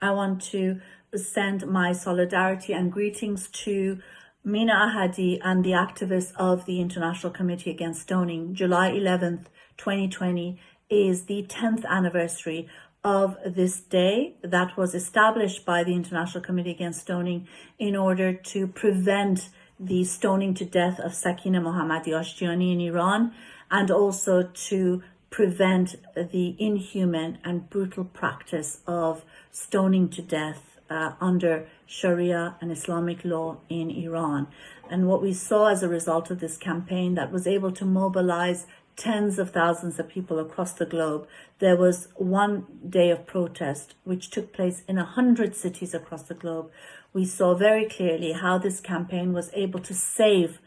I want to send my solidarity and greetings to Mina Ahadi and the activists of the International Committee Against Stoning. July 11th, 2020 is the 10th anniversary of this day that was established by the International Committee Against Stoning in order to prevent the stoning to death of Sakina Mohammadi Ashtiani in Iran, and also to prevent the inhuman and brutal practice of stoning to death under Sharia and Islamic law in Iran. And what we saw as a result of this campaign that was able to mobilize tens of thousands of people across the globe, there was one day of protest which took place in 100 cities across the globe. We saw very clearly how this campaign was able to save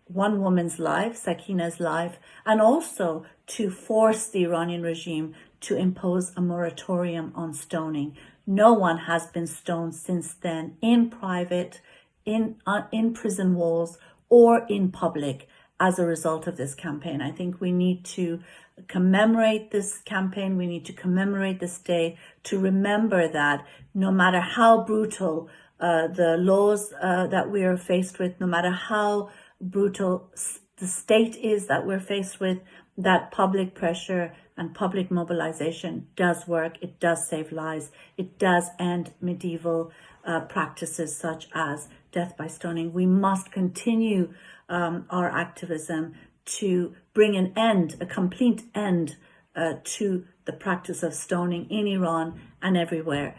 one woman's life, Sakina's life, and also to force the Iranian regime to impose a moratorium on stoning. No one has been stoned since then, in private, in prison walls, or in public, as a result of this campaign. I think we need to commemorate this campaign. We need to commemorate this day to remember that no matter how brutal the laws that we are faced with, no matter how brutal the state is that we're faced with, that public pressure and public mobilization does work. It does save lives. It does end medieval practices such as death by stoning. We must continue our activism to bring an end, a complete end to the practice of stoning in Iran and everywhere.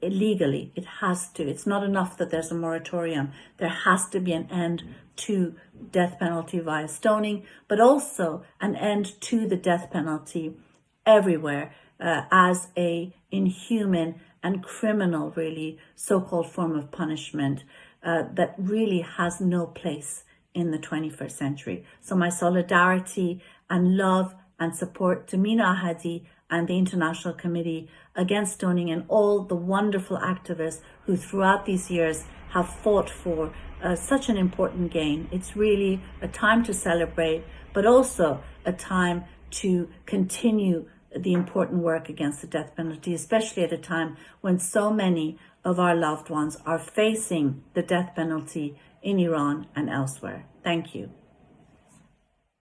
Legally, it has to. It's not enough that there's a moratorium. There has to be an end to death penalty via stoning, but also an end to the death penalty everywhere as a inhuman and criminal, really, so-called form of punishment that really has no place in the 21st century. So my solidarity and love and support to Mina Ahadi and the International Committee Against Stoning and all the wonderful activists who throughout these years have fought for such an important gain. It's really a time to celebrate, but also a time to continue the important work against the death penalty, especially at a time when so many of our loved ones are facing the death penalty in Iran and elsewhere. Thank you.